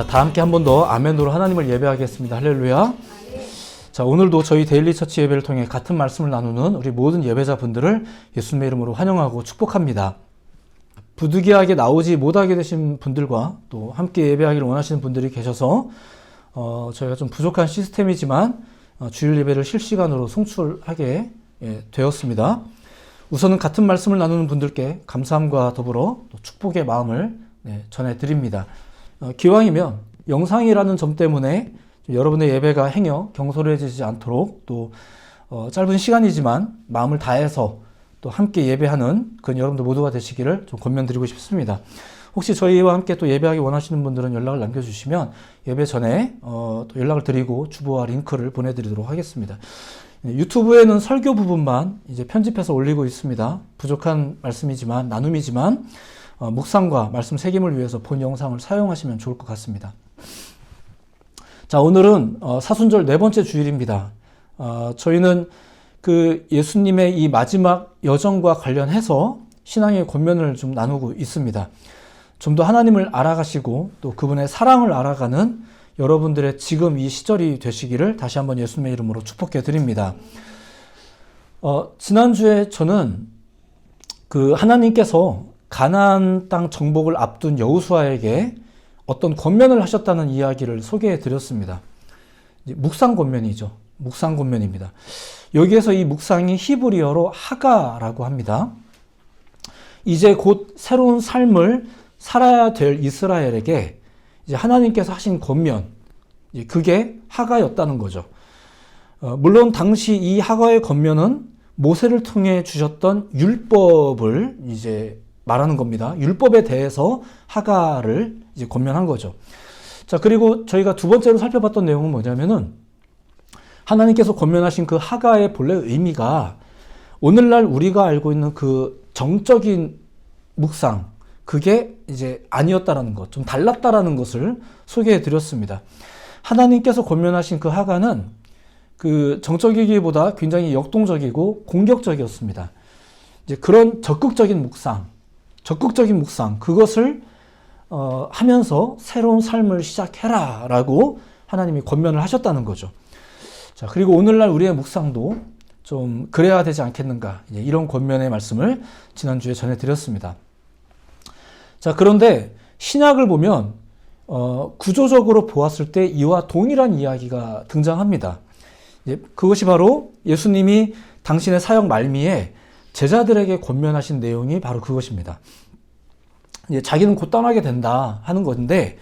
자, 다 함께 한 번 더 아멘으로 하나님을 예배하겠습니다. 할렐루야. 자, 오늘도 저희 데일리 처치 예배를 통해 같은 말씀을 나누는 우리 모든 예배자분들을 예수님의 이름으로 환영하고 축복합니다. 부득이하게 나오지 못하게 되신 분들과 또 함께 예배하기를 원하시는 분들이 계셔서 저희가 좀 부족한 시스템이지만 주일 예배를 실시간으로 송출하게 되었습니다. 우선은 같은 말씀을 나누는 분들께 감사함과 더불어 또 축복의 마음을 전해드립니다. 기왕이면 영상이라는 점 때문에 여러분의 예배가 행여 경솔해지지 않도록 또 짧은 시간이지만 마음을 다해서 또 함께 예배하는 그런 여러분들 모두가 되시기를 좀 권면드리고 싶습니다. 혹시 저희와 함께 또 예배하기 원하시는 분들은 연락을 남겨주시면 예배 전에 또 연락을 드리고 주보와 링크를 보내드리도록 하겠습니다. 유튜브에는 설교 부분만 이제 편집해서 올리고 있습니다. 부족한 말씀이지만 나눔이지만 묵상과 말씀 새김을 위해서 본 영상을 사용하시면 좋을 것 같습니다. 자, 오늘은 사순절 네 번째 주일입니다. 저희는 그 예수님의 이 마지막 여정과 관련해서 신앙의 권면을 좀 나누고 있습니다. 좀 더 하나님을 알아가시고 또 그분의 사랑을 알아가는 여러분들의 지금 이 시절이 되시기를 다시 한번 예수님의 이름으로 축복해 드립니다. 지난주에 저는 그 하나님께서 가나안 땅 정복을 앞둔 여호수아에게 어떤 권면을 하셨다는 이야기를 소개해 드렸습니다. 묵상 권면이죠. 묵상 권면입니다. 여기에서 이 묵상이 히브리어로 하가라고 합니다. 이제 곧 새로운 삶을 살아야 될 이스라엘에게 이제 하나님께서 하신 권면, 그게 하가였다는 거죠. 물론 당시 이 하가의 권면은 모세를 통해 주셨던 율법을 이제 말하는 겁니다. 율법에 대해서 하가를 이제 권면한 거죠. 자, 그리고 저희가 두 번째로 살펴봤던 내용은 뭐냐면은 하나님께서 권면하신 그 하가의 본래 의미가 오늘날 우리가 알고 있는 그 정적인 묵상, 그게 이제 아니었다라는 것, 좀 달랐다라는 것을 소개해 드렸습니다. 하나님께서 권면하신 그 하가는 그 정적이기보다 굉장히 역동적이고 공격적이었습니다. 이제 그런 적극적인 묵상, 그것을 하면서 새로운 삶을 시작해라 라고 하나님이 권면을 하셨다는 거죠. 자, 그리고 오늘날 우리의 묵상도 좀 그래야 되지 않겠는가, 이런 권면의 말씀을 지난주에 전해드렸습니다. 자, 그런데 신약을 보면 구조적으로 보았을 때 이와 동일한 이야기가 등장합니다. 그것이 바로 예수님이 당신의 사역 말미에 제자들에게 권면하신 내용이 바로 그것입니다. 자기는 곧 떠나게 된다 하는 건데,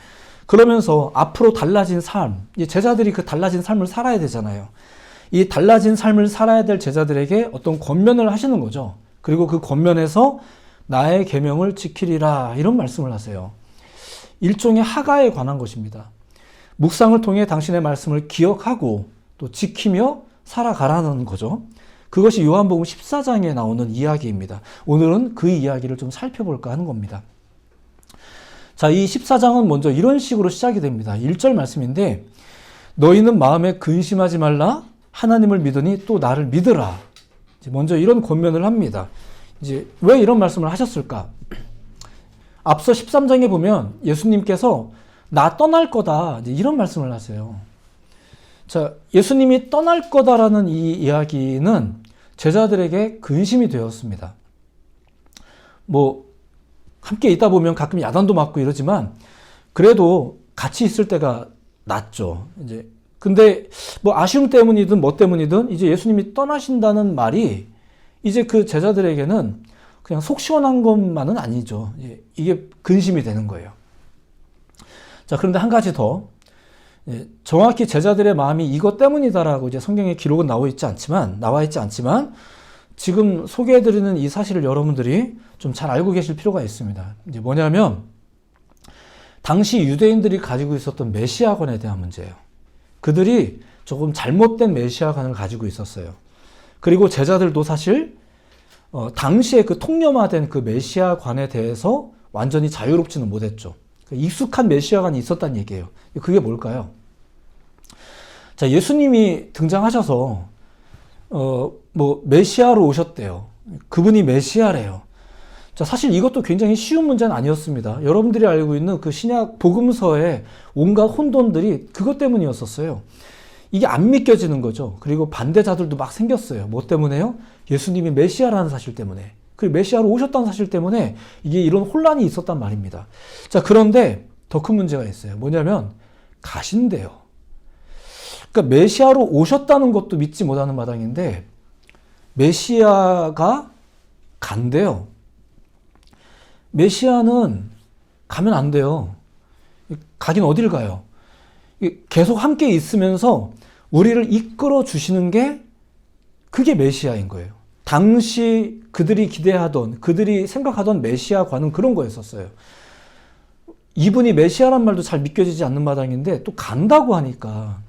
그러면서 앞으로 달라진 삶, 제자들이 그 달라진 삶을 살아야 되잖아요. 이 달라진 삶을 살아야 될 제자들에게 어떤 권면을 하시는 거죠. 그리고 그 권면에서 나의 계명을 지키리라, 이런 말씀을 하세요. 일종의 하가에 관한 것입니다. 묵상을 통해 당신의 말씀을 기억하고 또 지키며 살아가라는 거죠. 그것이 요한복음 14장에 나오는 이야기입니다. 오늘은 그 이야기를 좀 살펴볼까 하는 겁니다. 자, 이 14장은 먼저 이런 식으로 시작이 됩니다. 1절 말씀인데, 너희는 마음에 근심하지 말라, 하나님을 믿으니 또 나를 믿으라. 먼저 이런 권면을 합니다. 이제 왜 이런 말씀을 하셨을까? 앞서 13장에 보면 예수님께서 나 떠날 거다, 이런 말씀을 하세요. 자, 예수님이 떠날 거다라는 이 이야기는 제자들에게 근심이 되었습니다. 함께 있다 보면 가끔 야단도 맞고 이러지만 그래도 같이 있을 때가 낫죠. 근데 아쉬움 때문이든 뭐 때문이든 이제 예수님이 떠나신다는 말이 이제 그 제자들에게는 그냥 속 시원한 것만은 아니죠. 이게 근심이 되는 거예요. 자, 그런데 한 가지 더, 정확히 제자들의 마음이 이것 때문이다라고 이제 성경에 기록은 나와 있지 않지만 지금 소개해드리는 이 사실을 여러분들이 좀 잘 알고 계실 필요가 있습니다. 이제 뭐냐면 당시 유대인들이 가지고 있었던 메시아관에 대한 문제예요. 그들이 조금 잘못된 메시아관을 가지고 있었어요. 그리고 제자들도 사실 당시에 그 통념화된 그 메시아관에 대해서 완전히 자유롭지는 못했죠. 익숙한 메시아관이 있었다는 얘기예요. 그게 뭘까요? 자, 예수님이 등장하셔서 메시아로 오셨대요. 그분이 메시아래요. 자, 사실 이것도 굉장히 쉬운 문제는 아니었습니다. 여러분들이 알고 있는 그 신약 복음서의 온갖 혼돈들이 그것 때문이었었어요. 이게 안 믿겨지는 거죠. 그리고 반대자들도 막 생겼어요. 뭐 때문에요? 예수님이 메시아라는 사실 때문에. 그리고 메시아로 오셨다는 사실 때문에 이게 이런 혼란이 있었단 말입니다. 자, 그런데 더 큰 문제가 있어요. 뭐냐면 가신대요. 그러니까 메시아로 오셨다는 것도 믿지 못하는 마당인데 메시아가 간대요. 메시아는 가면 안 돼요. 가긴 어딜 가요? 계속 함께 있으면서 우리를 이끌어 주시는 게 그게 메시아인 거예요. 당시 그들이 기대하던, 그들이 생각하던 메시아과는 그런 거였었어요. 이분이 메시아란 말도 잘 믿겨지지 않는 마당인데 또 간다고 하니까.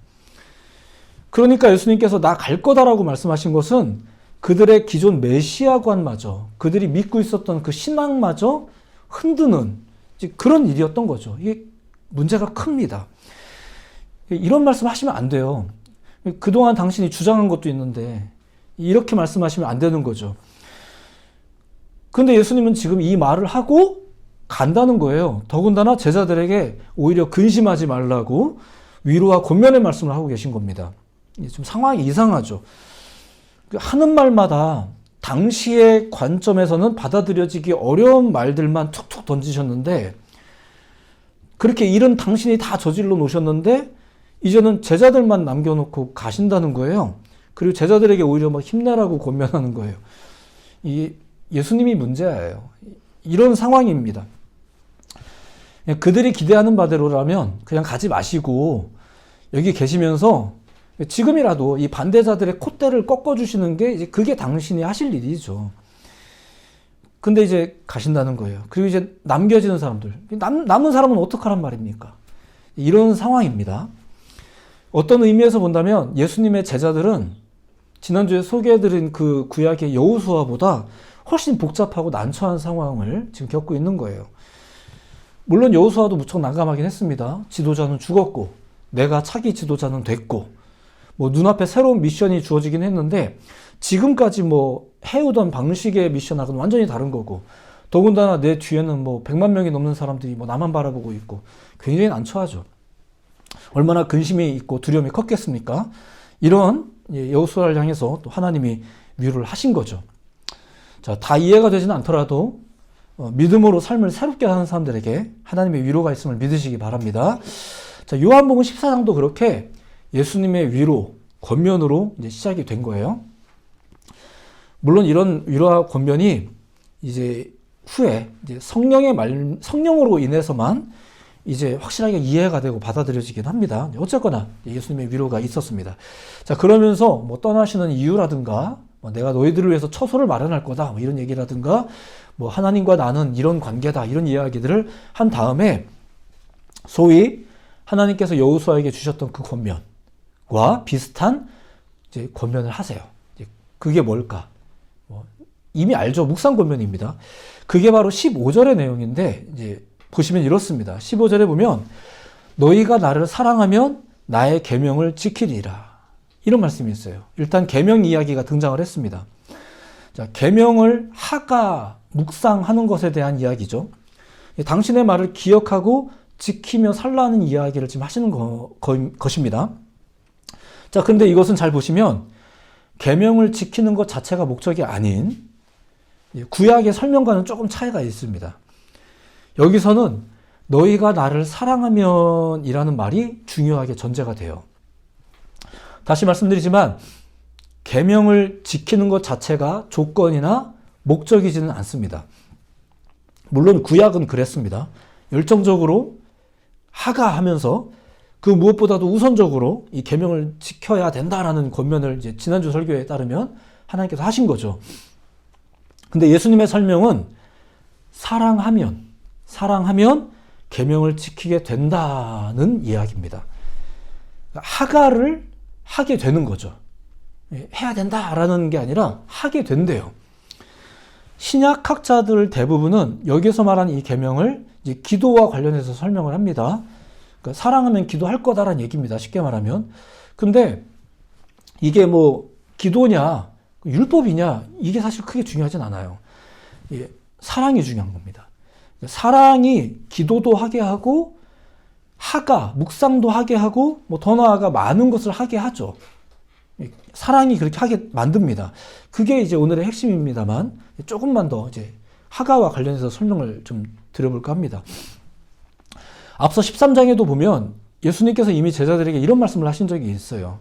그러니까 예수님께서 나 갈 거다라고 말씀하신 것은 그들의 기존 메시아관마저, 그들이 믿고 있었던 그 신앙마저 흔드는 그런 일이었던 거죠. 이게 문제가 큽니다. 이런 말씀 하시면 안 돼요. 그동안 당신이 주장한 것도 있는데 이렇게 말씀하시면 안 되는 거죠. 그런데 예수님은 지금 이 말을 하고 간다는 거예요. 더군다나 제자들에게 오히려 근심하지 말라고 위로와 권면의 말씀을 하고 계신 겁니다. 좀 상황이 이상하죠. 하는 말마다 당시의 관점에서는 받아들여지기 어려운 말들만 툭툭 던지셨는데 그렇게 일은 당신이 다 저질러 놓으셨는데 이제는 제자들만 남겨놓고 가신다는 거예요. 그리고 제자들에게 오히려 막 힘내라고 권면하는 거예요. 이 예수님이 문제예요. 이런 상황입니다. 그들이 기대하는 바대로라면 그냥 가지 마시고 여기 계시면서 지금이라도 이 반대자들의 콧대를 꺾어주시는 게 이제 그게 당신이 하실 일이죠. 근데 이제 가신다는 거예요. 그리고 이제 남겨지는 사람들, 남은 사람은 어떡하란 말입니까? 이런 상황입니다. 어떤 의미에서 본다면 예수님의 제자들은 지난주에 소개해드린 그 구약의 여호수아보다 훨씬 복잡하고 난처한 상황을 지금 겪고 있는 거예요. 물론 여호수아도 무척 난감하긴 했습니다. 지도자는 죽었고 내가 차기 지도자는 됐고 뭐 눈앞에 새로운 미션이 주어지긴 했는데 지금까지 뭐 해오던 방식의 미션하고는 완전히 다른 거고 더군다나 내 뒤에는 뭐 100만 명이 넘는 사람들이 뭐 나만 바라보고 있고 굉장히 난처하죠. 얼마나 근심이 있고 두려움이 컸겠습니까? 이런 여호수아를 향해서 또 하나님이 위로를 하신 거죠. 자, 다 이해가 되지는 않더라도 믿음으로 삶을 새롭게 하는 사람들에게 하나님의 위로가 있음을 믿으시기 바랍니다. 자, 요한복음 14장도 그렇게 예수님의 위로, 권면으로 이제 시작이 된 거예요. 물론 이런 위로와 권면이 이제 후에 이제 성령으로 인해서만 이제 확실하게 이해가 되고 받아들여지긴 합니다. 어쨌거나 예수님의 위로가 있었습니다. 자, 그러면서 뭐 떠나시는 이유라든가 뭐 내가 너희들을 위해서 처소를 마련할 거다 뭐 이런 얘기라든가 뭐 하나님과 나는 이런 관계다 이런 이야기들을 한 다음에 소위 하나님께서 여호수아에게 주셨던 그 권면과 비슷한 이제 권면을 하세요. 이제 그게 뭘까? 이미 알죠. 묵상 권면입니다. 그게 바로 15절의 내용인데 이제 보시면 이렇습니다. 15절에 보면 너희가 나를 사랑하면 나의 계명을 지키리라. 이런 말씀이 있어요. 일단 계명 이야기가 등장을 했습니다. 자, 계명을 하가 묵상하는 것에 대한 이야기죠. 당신의 말을 기억하고 지키며 살라는 이야기를 지금 하시는 것입니다. 자, 근데 이것은 잘 보시면 계명을 지키는 것 자체가 목적이 아닌 구약의 설명과는 조금 차이가 있습니다. 여기서는 너희가 나를 사랑하면 이라는 말이 중요하게 전제가 돼요. 다시 말씀드리지만 계명을 지키는 것 자체가 조건이나 목적이지는 않습니다. 물론 구약은 그랬습니다. 열정적으로 하가하면서 그 무엇보다도 우선적으로 이 계명을 지켜야 된다라는 권면을 이제 지난주 설교에 따르면 하나님께서 하신 거죠. 근데 예수님의 설명은 사랑하면 계명을 지키게 된다는 이야기입니다. 하가를 하게 되는 거죠. 해야 된다라는 게 아니라 하게 된대요. 신약학자들 대부분은 여기서 말하는 이 계명을 이제 기도와 관련해서 설명을 합니다. 그러니까 사랑하면 기도할 거다라는 얘기입니다. 쉽게 말하면. 근데 이게 뭐 기도냐 율법이냐 이게 사실 크게 중요하진 않아요. 사랑이 중요한 겁니다. 사랑이 기도도 하게 하고 하가, 묵상도 하게 하고 뭐 더 나아가 많은 것을 하게 하죠. 사랑이 그렇게 하게 만듭니다. 그게 이제 오늘의 핵심입니다만 조금만 더 이제 하가와 관련해서 설명을 좀 드려볼까 합니다. 앞서 13장에도 보면 예수님께서 이미 제자들에게 이런 말씀을 하신 적이 있어요.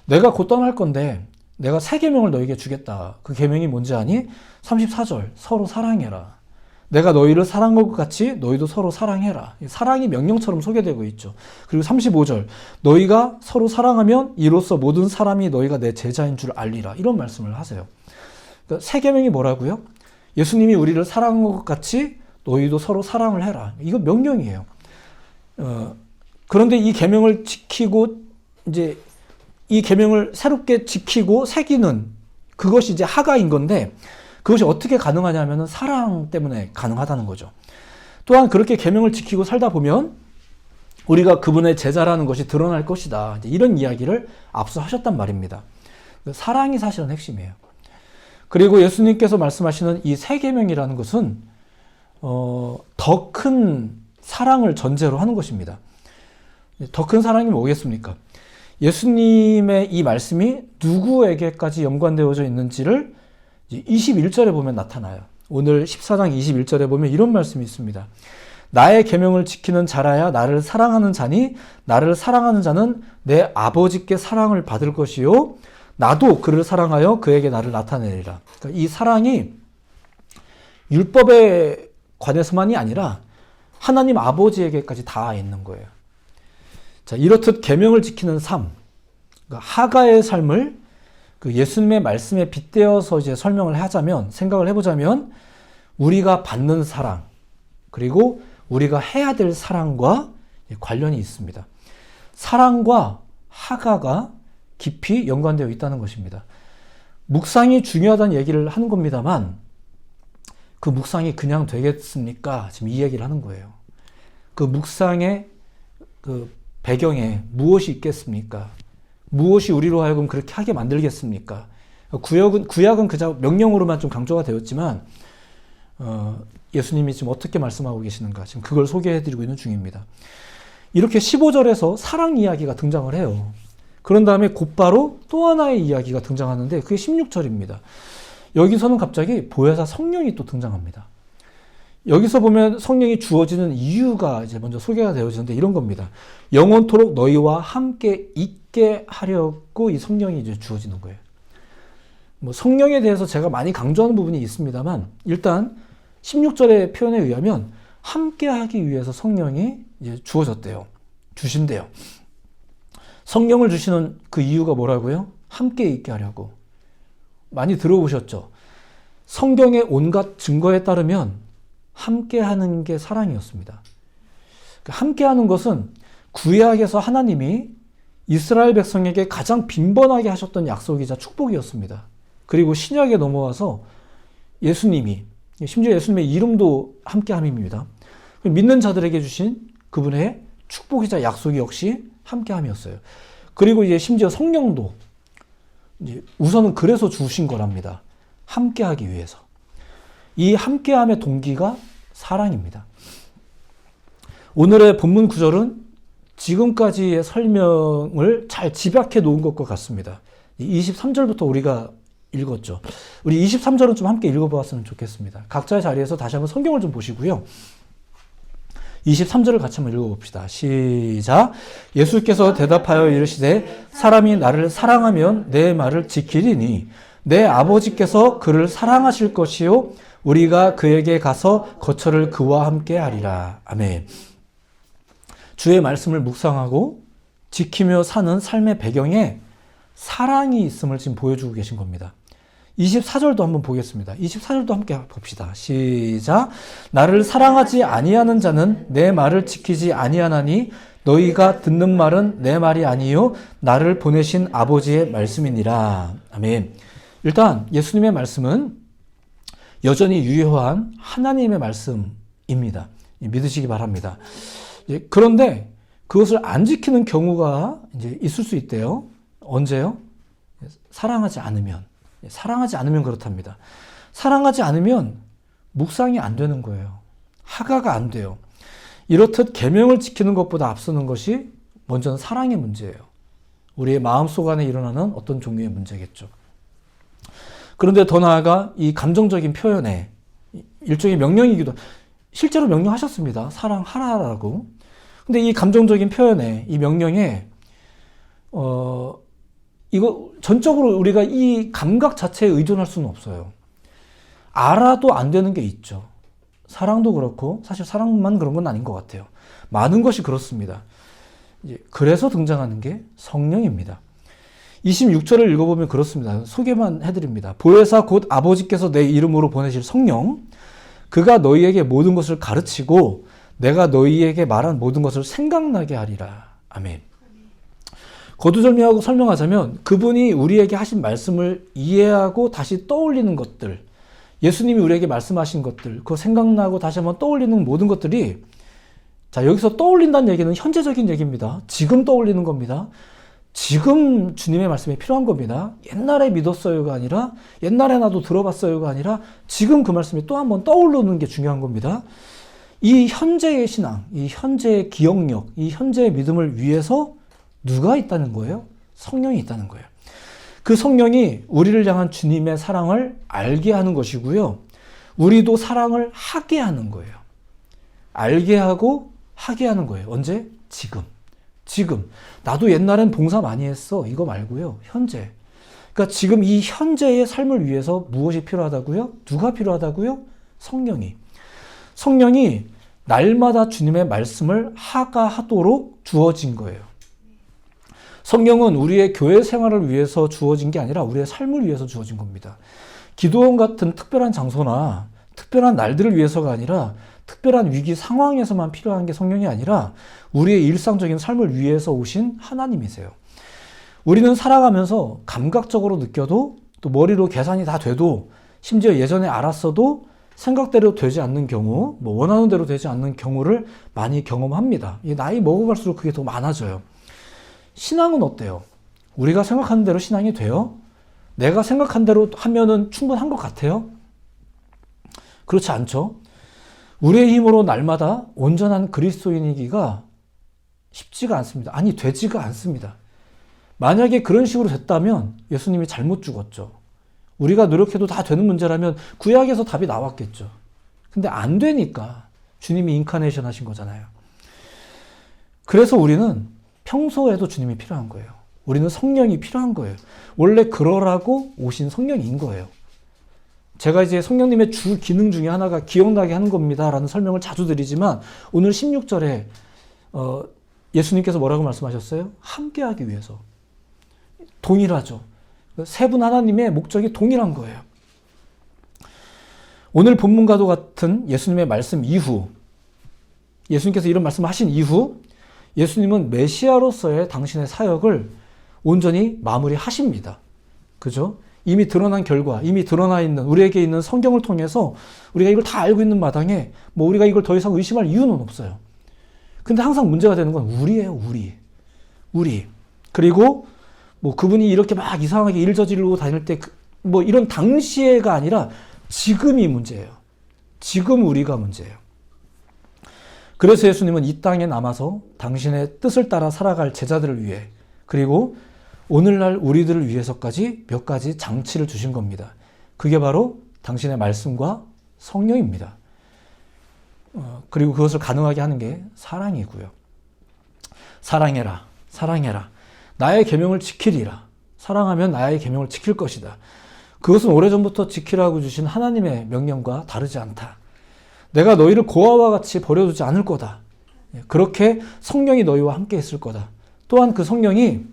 내가 곧 떠날 건데 내가 새 계명을 너에게 주겠다. 그 계명이 뭔지 아니? 34절 서로 사랑해라. 내가 너희를 사랑한 것 같이 너희도 서로 사랑해라. 사랑이 명령처럼 소개되고 있죠. 그리고 35절 너희가 서로 사랑하면 이로써 모든 사람이 너희가 내 제자인 줄 알리라. 이런 말씀을 하세요. 그러니까 새 계명이 뭐라고요? 예수님이 우리를 사랑한 것 같이 너희도 서로 사랑을 해라. 이거 명령이에요. 그런데 이 계명을 지키고 이제 이 계명을 새롭게 지키고 새기는 그것이 이제 하가인 건데 그것이 어떻게 가능하냐면은 사랑 때문에 가능하다는 거죠. 또한 그렇게 계명을 지키고 살다 보면 우리가 그분의 제자라는 것이 드러날 것이다. 이제 이런 이야기를 앞서 하셨단 말입니다. 사랑이 사실은 핵심이에요. 그리고 예수님께서 말씀하시는 이 새 계명이라는 것은 더 큰 사랑을 전제로 하는 것입니다. 더 큰 사랑이 뭐겠습니까? 예수님의 이 말씀이 누구에게까지 연관되어져 있는지를 21절에 보면 나타나요. 오늘 14장 21절에 보면 이런 말씀이 있습니다. 나의 계명을 지키는 자라야 나를 사랑하는 자니 나를 사랑하는 자는 내 아버지께 사랑을 받을 것이요 나도 그를 사랑하여 그에게 나를 나타내리라. 그러니까 이 사랑이 율법에 관해서만이 아니라 하나님 아버지에게까지 닿아 있는 거예요. 자, 이렇듯 계명을 지키는 삶, 그러니까 하가의 삶을 그 예수님의 말씀에 빗대어서 이제 설명을 하자면, 생각을 해보자면, 우리가 받는 사랑, 그리고 우리가 해야 될 사랑과 관련이 있습니다. 사랑과 하가가 깊이 연관되어 있다는 것입니다. 묵상이 중요하다는 얘기를 하는 겁니다만, 그 묵상이 그냥 되겠습니까? 지금 이 얘기를 하는 거예요. 그 묵상의 그 배경에 무엇이 있겠습니까? 무엇이 우리로 하여금 그렇게 하게 만들겠습니까? 구약은 그저 명령으로만 좀 강조가 되었지만 예수님이 지금 어떻게 말씀하고 계시는가 지금 그걸 소개해드리고 있는 중입니다. 이렇게 15절에서 사랑 이야기가 등장을 해요. 그런 다음에 곧바로 또 하나의 이야기가 등장하는데 그게 16절입니다. 여기서는 갑자기 보혜사 성령이 또 등장합니다. 여기서 보면 성령이 주어지는 이유가 이제 먼저 소개가 되어지는데 이런 겁니다. 영원토록 너희와 함께 있게 하려고 이 성령이 이제 주어지는 거예요. 뭐 성령에 대해서 제가 많이 강조하는 부분이 있습니다만 일단 16절의 표현에 의하면 함께 하기 위해서 성령이 이제 주어졌대요. 주신대요. 성령을 주시는 그 이유가 뭐라고요? 함께 있게 하려고. 많이 들어보셨죠? 성경의 온갖 증거에 따르면 함께 하는 게 사랑이었습니다. 함께 하는 것은 구약에서 하나님이 이스라엘 백성에게 가장 빈번하게 하셨던 약속이자 축복이었습니다. 그리고 신약에 넘어와서 예수님이, 심지어 예수님의 이름도 함께함입니다. 믿는 자들에게 주신 그분의 축복이자 약속이 역시 함께함이었어요. 그리고 이제 심지어 성령도 이제 우선은 그래서 주신 거랍니다. 함께하기 위해서. 이 함께함의 동기가 사랑입니다. 오늘의 본문 구절은 지금까지의 설명을 잘 집약해 놓은 것과 같습니다. 23절부터 우리가 읽었죠. 우리 23절은 좀 함께 읽어보았으면 좋겠습니다. 각자의 자리에서 다시 한번 성경을 좀 보시고요. 23절을 같이 한번 읽어봅시다. 시작. 예수께서 대답하여 이르시되 사람이 나를 사랑하면 내 말을 지키리니 내 아버지께서 그를 사랑하실 것이요 우리가 그에게 가서 거처를 그와 함께 하리라. 아멘. 주의 말씀을 묵상하고 지키며 사는 삶의 배경에 사랑이 있음을 지금 보여주고 계신 겁니다. 24절도 한번 보겠습니다. 24절도 함께 봅시다. 시작. 나를 사랑하지 아니하는 자는 내 말을 지키지 아니하나니 너희가 듣는 말은 내 말이 아니요 나를 보내신 아버지의 말씀이니라. 아멘. 일단 예수님의 말씀은 여전히 유효한 하나님의 말씀입니다. 믿으시기 바랍니다. 그런데 그것을 안 지키는 경우가 이제 있을 수 있대요. 언제요? 사랑하지 않으면. 사랑하지 않으면 그렇답니다. 사랑하지 않으면 묵상이 안 되는 거예요. 하가가 안 돼요. 이렇듯 계명을 지키는 것보다 앞서는 것이 먼저는 사랑의 문제예요. 우리의 마음속 안에 일어나는 어떤 종류의 문제겠죠. 그런데 더 나아가 이 감정적인 표현에 일종의 명령이기도, 실제로 명령하셨습니다. 사랑하라라고. 근데 이 감정적인 표현에, 이 명령에 이거 전적으로 우리가 이 감각 자체에 의존할 수는 없어요. 알아도 안 되는 게 있죠. 사랑도 그렇고, 사실 사랑만 그런 건 아닌 것 같아요. 많은 것이 그렇습니다. 그래서 등장하는 게 성령입니다. 26절을 읽어보면 그렇습니다. 소개만 해드립니다. 보혜사 곧 아버지께서 내 이름으로 보내실 성령, 그가 너희에게 모든 것을 가르치고 내가 너희에게 말한 모든 것을 생각나게 하리라. 아멘. 거두절미하고 설명하자면 그분이 우리에게 하신 말씀을 이해하고 다시 떠올리는 것들, 예수님이 우리에게 말씀하신 것들, 그거 생각나고 다시 한번 떠올리는 모든 것들이, 자, 여기서 떠올린다는 얘기는 현재적인 얘기입니다. 지금 떠올리는 겁니다. 지금 주님의 말씀이 필요한 겁니다. 옛날에 믿었어요가 아니라, 옛날에 나도 들어봤어요가 아니라, 지금 그 말씀이 또 한번 떠오르는 게 중요한 겁니다. 이 현재의 신앙, 이 현재의 기억력, 이 현재의 믿음을 위해서 누가 있다는 거예요? 성령이 있다는 거예요. 그 성령이 우리를 향한 주님의 사랑을 알게 하는 것이고요. 우리도 사랑을 하게 하는 거예요. 알게 하고 하게 하는 거예요. 언제? 지금. 지금. 나도 옛날엔 봉사 많이 했어. 이거 말고요. 현재. 그러니까 지금 이 현재의 삶을 위해서 무엇이 필요하다고요? 누가 필요하다고요? 성령이. 성령이 날마다 주님의 말씀을 하가하도록 주어진 거예요. 성령은 우리의 교회 생활을 위해서 주어진 게 아니라 우리의 삶을 위해서 주어진 겁니다. 기도원 같은 특별한 장소나 특별한 날들을 위해서가 아니라 특별한 위기 상황에서만 필요한 게 성령이 아니라 우리의 일상적인 삶을 위해서 오신 하나님이세요. 우리는 살아가면서 감각적으로 느껴도 또 머리로 계산이 다 돼도 심지어 예전에 알았어도 생각대로 되지 않는 경우, 원하는 대로 되지 않는 경우를 많이 경험합니다. 나이 먹어갈수록 그게 더 많아져요. 신앙은 어때요? 우리가 생각하는 대로 신앙이 돼요? 내가 생각한 대로 하면은 충분한 것 같아요? 그렇지 않죠? 우리의 힘으로 날마다 온전한 그리스도인이기가 쉽지가 않습니다. 아니, 되지가 않습니다. 만약에 그런 식으로 됐다면 예수님이 잘못 죽었죠. 우리가 노력해도 다 되는 문제라면 구약에서 답이 나왔겠죠. 근데 안 되니까 주님이 인카네이션 하신 거잖아요. 그래서 우리는 평소에도 주님이 필요한 거예요. 우리는 성령이 필요한 거예요. 원래 그러라고 오신 성령인 거예요. 제가 이제 성령님의 주 기능 중에 하나가 기억나게 하는 겁니다 라는 설명을 자주 드리지만 오늘 16절에 예수님께서 뭐라고 말씀하셨어요? 함께하기 위해서. 동일하죠. 세 분 하나님의 목적이 동일한 거예요. 오늘 본문과도 같은 예수님의 말씀 이후, 예수님께서 이런 말씀을 하신 이후 예수님은 메시아로서의 당신의 사역을 온전히 마무리하십니다. 그죠? 이미 드러난 결과, 이미 드러나 있는 우리에게 있는 성경을 통해서 우리가 이걸 다 알고 있는 마당에 우리가 이걸 더 이상 의심할 이유는 없어요. 근데 항상 문제가 되는 건 우리예요. 우리. 그리고 그분이 이렇게 막 이상하게 일 저지르고 다닐 때 이런 당시에가 아니라 지금이 문제예요. 지금 우리가 문제예요. 그래서 예수님은 이 땅에 남아서 당신의 뜻을 따라 살아갈 제자들을 위해 그리고 오늘날 우리들을 위해서까지 몇 가지 장치를 주신 겁니다. 그게 바로 당신의 말씀과 성령입니다. 그리고 그것을 가능하게 하는 게 사랑이고요. 사랑해라. 나의 계명을 지키리라. 사랑하면 나의 계명을 지킬 것이다. 그것은 오래전부터 지키라고 주신 하나님의 명령과 다르지 않다. 내가 너희를 고아와 같이 버려두지 않을 거다. 그렇게 성령이 너희와 함께 있을 거다. 또한 그 성령이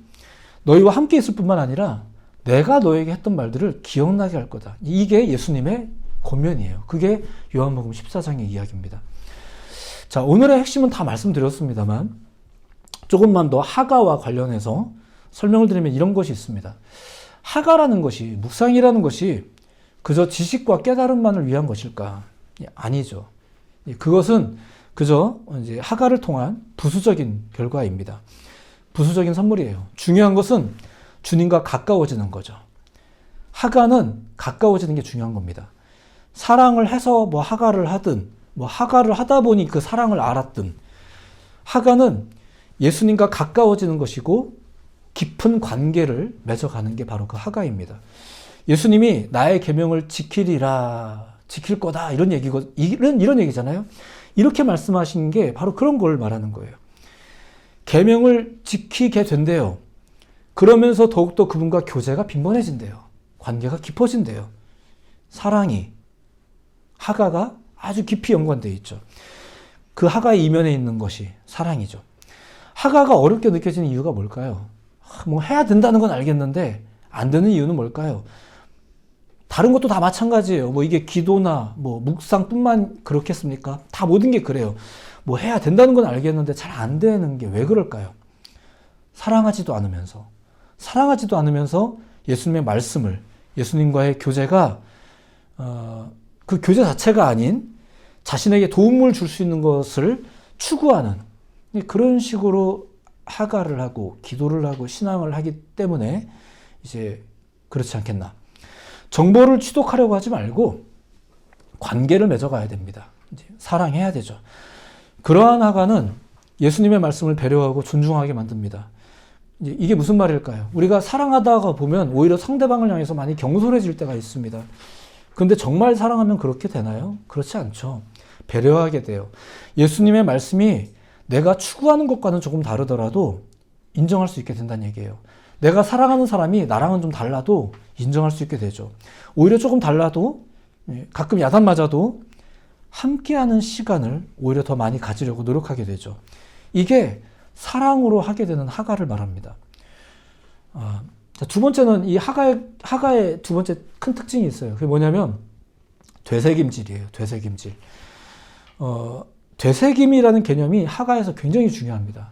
너희와 함께 있을 뿐만 아니라 내가 너에게 했던 말들을 기억나게 할 거다. 이게 예수님의 권면이에요. 그게 요한복음 14장의 이야기입니다. 자, 오늘의 핵심은 다 말씀드렸습니다만 조금만 더 하가와 관련해서 설명을 드리면 이런 것이 있습니다. 하가라는 것이, 묵상이라는 것이 그저 지식과 깨달음만을 위한 것일까? 아니죠. 그것은 그저 이제 하가를 통한 부수적인 결과입니다. 부수적인 선물이에요. 중요한 것은 주님과 가까워지는 거죠. 하가는 가까워지는 게 중요한 겁니다. 사랑을 해서 뭐 하가를 하든, 뭐 하가를 하다 보니 그 사랑을 알았든, 하가는 예수님과 가까워지는 것이고 깊은 관계를 맺어가는 게 바로 그 하가입니다. 예수님이 나의 계명을 지키리라, 지킬 거다, 이런 얘기잖아요. 이렇게 말씀하신 게 바로 그런 걸 말하는 거예요. 계명을 지키게 된대요. 그러면서 더욱더 그분과 교제가 빈번해진대요. 관계가 깊어진대요. 사랑이, 하가가 아주 깊이 연관되어 있죠. 그 하가의 이면에 있는 것이 사랑이죠. 하가가 어렵게 느껴지는 이유가 뭘까요? 뭐 해야 된다는 건 알겠는데 안 되는 이유는 뭘까요? 다른 것도 다 마찬가지예요. 뭐 이게 기도나 뭐 묵상뿐만 그렇겠습니까? 다 모든 게 그래요. 뭐 해야 된다는 건 알겠는데 잘 안 되는 게 왜 그럴까요? 사랑하지도 않으면서 예수님의 말씀을, 예수님과의 교제가 그 교제 자체가 아닌 자신에게 도움을 줄 수 있는 것을 추구하는 그런 식으로 하가를 하고 기도를 하고 신앙을 하기 때문에 이제 그렇지 않겠나. 정보를 취독하려고 하지 말고 관계를 맺어가야 됩니다. 이제 사랑해야 되죠. 그러한 하가는 예수님의 말씀을 배려하고 존중하게 만듭니다. 이게 무슨 말일까요? 우리가 사랑하다가 보면 오히려 상대방을 향해서 많이 경솔해질 때가 있습니다. 그런데 정말 사랑하면 그렇게 되나요? 그렇지 않죠. 배려하게 돼요. 예수님의 말씀이 내가 추구하는 것과는 조금 다르더라도 인정할 수 있게 된다는 얘기예요. 내가 사랑하는 사람이 나랑은 좀 달라도 인정할 수 있게 되죠. 오히려 조금 달라도, 가끔 야단 맞아도 함께하는 시간을 오히려 더 많이 가지려고 노력하게 되죠. 이게 사랑으로 하게 되는 하가를 말합니다. 두 번째는 이 하가의 두 번째 큰 특징이 있어요. 그게 뭐냐면 되새김질이에요. 되새김질. 되새김이라는 개념이 하가에서 굉장히 중요합니다.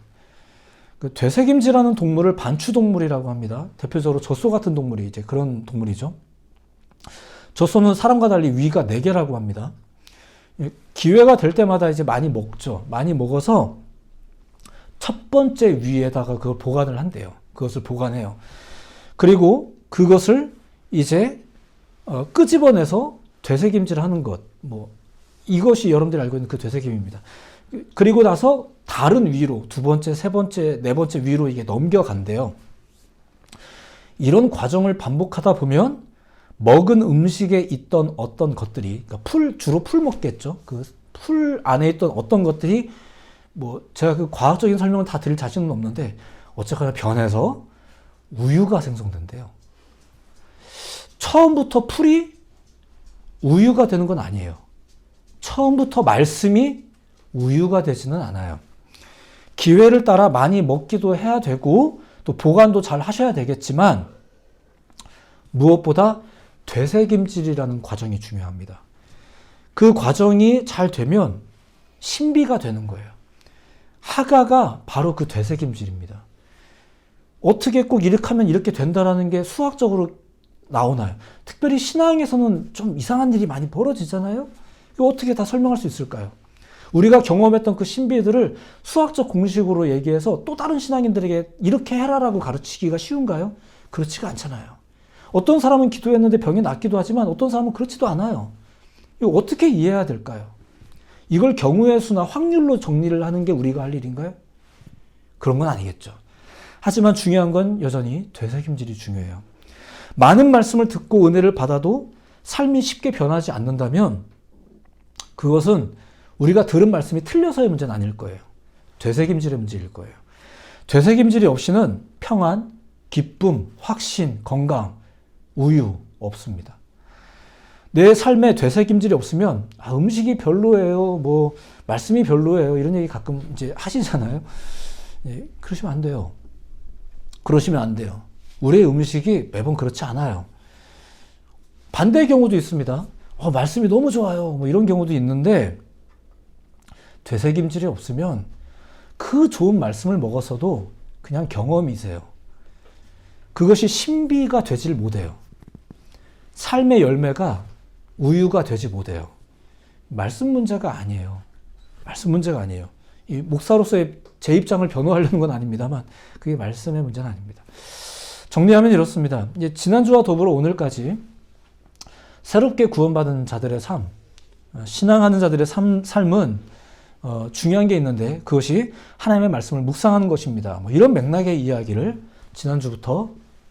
그 되새김질하는 동물을 반추동물이라고 합니다. 대표적으로 젖소 같은 동물이 이제 그런 동물이죠. 젖소는 사람과 달리 위가 4개라고 합니다. 기회가 될 때마다 이제 많이 먹죠. 많이 먹어서 첫 번째 위에다가 그걸 보관을 한대요. 그것을 보관해요. 그리고 그것을 이제 끄집어내서 되새김질 하는 것, 뭐 이것이 여러분들이 알고 있는 그 되새김입니다. 그리고 나서 다른 위로 두 번째, 세 번째, 네 번째 위로 이게 넘겨간대요. 이런 과정을 반복하다 보면 먹은 음식에 있던 어떤 것들이, 그러니까 주로 풀 먹겠죠. 그 풀 안에 있던 어떤 것들이 뭐 제가 그 과학적인 설명을 다 드릴 자신은 없는데 어쨌거나 변해서 우유가 생성된대요. 처음부터 풀이 우유가 되는 건 아니에요. 처음부터 말씀이 우유가 되지는 않아요. 기회를 따라 많이 먹기도 해야 되고 또 보관도 잘 하셔야 되겠지만 무엇보다 되새김질이라는 과정이 중요합니다. 그 과정이 잘 되면 신비가 되는 거예요. 하가가 바로 그 되새김질입니다. 어떻게 꼭 이렇게 하면 이렇게 된다라는 게 수학적으로 나오나요? 특별히 신앙에서는 좀 이상한 일이 많이 벌어지잖아요? 이거 어떻게 다 설명할 수 있을까요? 우리가 경험했던 그 신비들을 수학적 공식으로 얘기해서 또 다른 신앙인들에게 이렇게 해라라고 가르치기가 쉬운가요? 그렇지가 않잖아요. 어떤 사람은 기도했는데 병이 낫기도 하지만 어떤 사람은 그렇지도 않아요. 이거 어떻게 이해해야 될까요? 이걸 경우의 수나 확률로 정리를 하는 게 우리가 할 일인가요? 그런 건 아니겠죠. 하지만 중요한 건 여전히 되새김질이 중요해요. 많은 말씀을 듣고 은혜를 받아도 삶이 쉽게 변하지 않는다면 그것은 우리가 들은 말씀이 틀려서의 문제는 아닐 거예요. 되새김질의 문제일 거예요. 되새김질이 없이는 평안, 기쁨, 확신, 건강, 우유 없습니다. 내 삶에 되새김질이 없으면 음식이 별로예요, 뭐 말씀이 별로예요 이런 얘기 가끔 이제 하시잖아요. 네, 그러시면 안 돼요. 그러시면 안 돼요. 우리의 음식이 매번 그렇지 않아요. 반대의 경우도 있습니다. 말씀이 너무 좋아요. 뭐 이런 경우도 있는데 되새김질이 없으면 그 좋은 말씀을 먹었어도 그냥 경험이세요. 그것이 신비가 되질 못해요. 삶의 열매가 우유가 되지 못해요. 말씀 문제가 아니에요. 말씀 문제가 아니에요. 이 목사로서의 제 입장을 변호하려는 건 아닙니다만 그게 말씀의 문제는 아닙니다. 정리하면 이렇습니다. 이제 지난주와 더불어 오늘까지 새롭게 구원받은 자들의 삶, 신앙하는 자들의 삶은 중요한 게 있는데 그것이 하나님의 말씀을 묵상하는 것입니다. 뭐 이런 맥락의 이야기를 지난주부터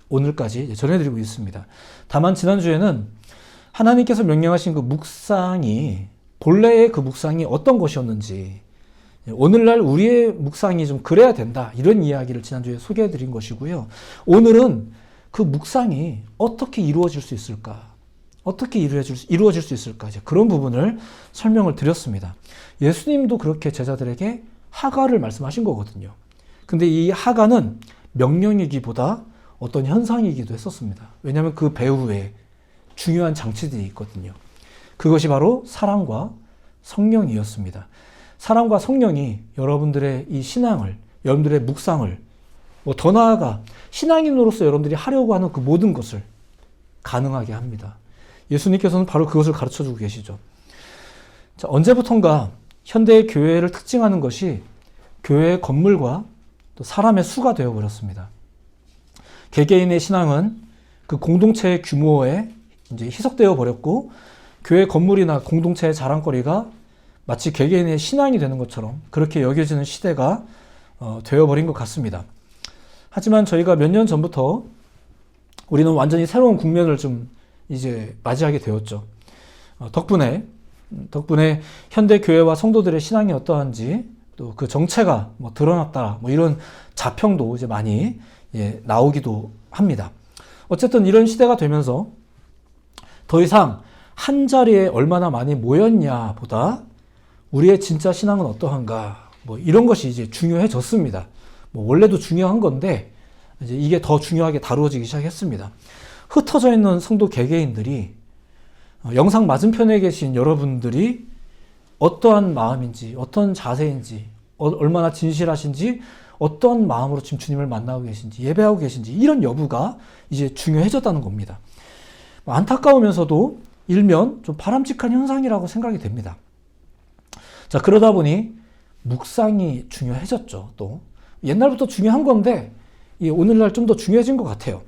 오늘까지 전해드리고 있습니다. 다만 지난주에는 하나님께서 명령하신 그 묵상이 본래의 그 묵상이 어떤 것이었는지 오늘날 우리의 묵상이 좀 그래야 된다 이런 이야기를 지난주에 소개해드린 것이고요. 오늘은 그 묵상이 어떻게 이루어질 수 있을까? 어떻게 이루어질 수 있을까? 이제 그런 부분을 설명을 드렸습니다. 예수님도 그렇게 제자들에게 하가를 말씀하신 거거든요. 근데 이 하가는 명령이기보다 어떤 현상이기도 했었습니다. 왜냐하면 그 배후에 중요한 장치들이 있거든요. 그것이 바로 사랑과 성령이었습니다. 사랑과 성령이 여러분들의 이 신앙을, 여러분들의 묵상을, 뭐 더 나아가 신앙인으로서 여러분들이 하려고 하는 그 모든 것을 가능하게 합니다. 예수님께서는 바로 그것을 가르쳐주고 계시죠. 자, 언제부턴가 현대의 교회를 특징하는 것이 교회의 건물과 또 사람의 수가 되어버렸습니다. 개개인의 신앙은 그 공동체의 규모에 이제 희석되어 버렸고 교회 건물이나 공동체의 자랑거리가 마치 개개인의 신앙이 되는 것처럼 그렇게 여겨지는 시대가 되어버린 것 같습니다. 하지만 저희가 몇 년 전부터 우리는 완전히 새로운 국면을 좀 이제 맞이하게 되었죠. 덕분에 현대 교회와 성도들의 신앙이 어떠한지 또 그 정체가 뭐 드러났다 뭐 이런 자평도 이제 많이 나오기도 합니다. 어쨌든 이런 시대가 되면서 더 이상 한 자리에 얼마나 많이 모였냐 보다 우리의 진짜 신앙은 어떠한가 뭐 이런 것이 이제 중요해졌습니다. 뭐 원래도 중요한 건데 이제 이게 더 중요하게 다루어지기 시작했습니다. 흩어져 있는 성도 개개인들이 영상 맞은편에 계신 여러분들이 어떠한 마음인지 어떤 자세인지 얼마나 진실하신지 어떤 마음으로 지금 주님을 만나고 계신지 예배하고 계신지 이런 여부가 이제 중요해졌다는 겁니다. 안타까우면서도 일면 좀 바람직한 현상이라고 생각이 됩니다. 자, 그러다 보니 묵상이 중요해졌죠. 또 옛날부터 중요한 건데 오늘날 좀 더 중요해진 것 같아요.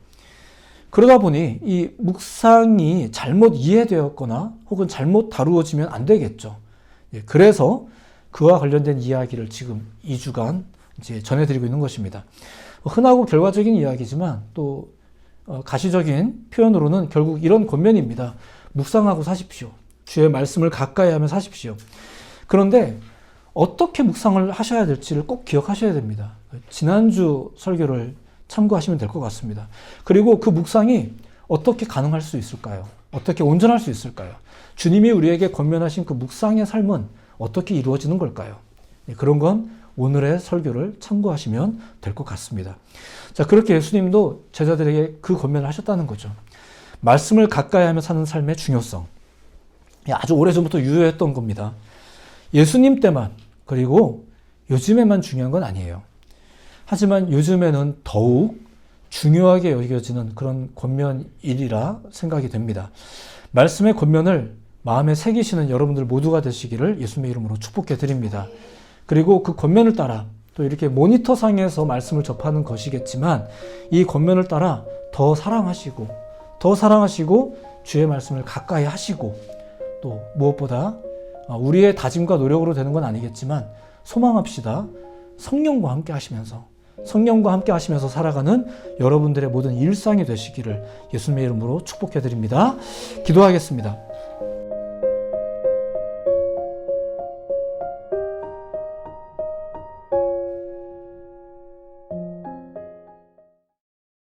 그러다 보니 이 묵상이 잘못 이해되었거나 혹은 잘못 다루어지면 안 되겠죠. 그래서 그와 관련된 이야기를 지금 2주간 이제 전해드리고 있는 것입니다. 흔하고 결과적인 이야기지만 또 가시적인 표현으로는 결국 이런 권면입니다. 묵상하고 사십시오. 주의 말씀을 가까이 하며 사십시오. 그런데 어떻게 묵상을 하셔야 될지를 꼭 기억하셔야 됩니다. 지난주 설교를 참고하시면 될 것 같습니다. 그리고 그 묵상이 어떻게 가능할 수 있을까요? 어떻게 온전할 수 있을까요? 주님이 우리에게 권면하신 그 묵상의 삶은 어떻게 이루어지는 걸까요? 그런 건 오늘의 설교를 참고하시면 될 것 같습니다. 자, 그렇게 예수님도 제자들에게 그 권면을 하셨다는 거죠. 말씀을 가까이 하며 사는 삶의 중요성. 아주 오래전부터 유효했던 겁니다. 예수님 때만 그리고 요즘에만 중요한 건 아니에요. 하지만 요즘에는 더욱 중요하게 여겨지는 그런 권면일이라 생각이 됩니다. 말씀의 권면을 마음에 새기시는 여러분들 모두가 되시기를 예수님의 이름으로 축복해 드립니다. 그리고 그 권면을 따라 또 이렇게 모니터상에서 말씀을 접하는 것이겠지만 이 권면을 따라 더 사랑하시고 주의 말씀을 가까이 하시고 또 무엇보다 우리의 다짐과 노력으로 되는 건 아니겠지만 소망합시다. 성령과 함께 하시면서 살아가는 여러분들의 모든 일상이 되시기를 예수님의 이름으로 축복해 드립니다. 기도하겠습니다.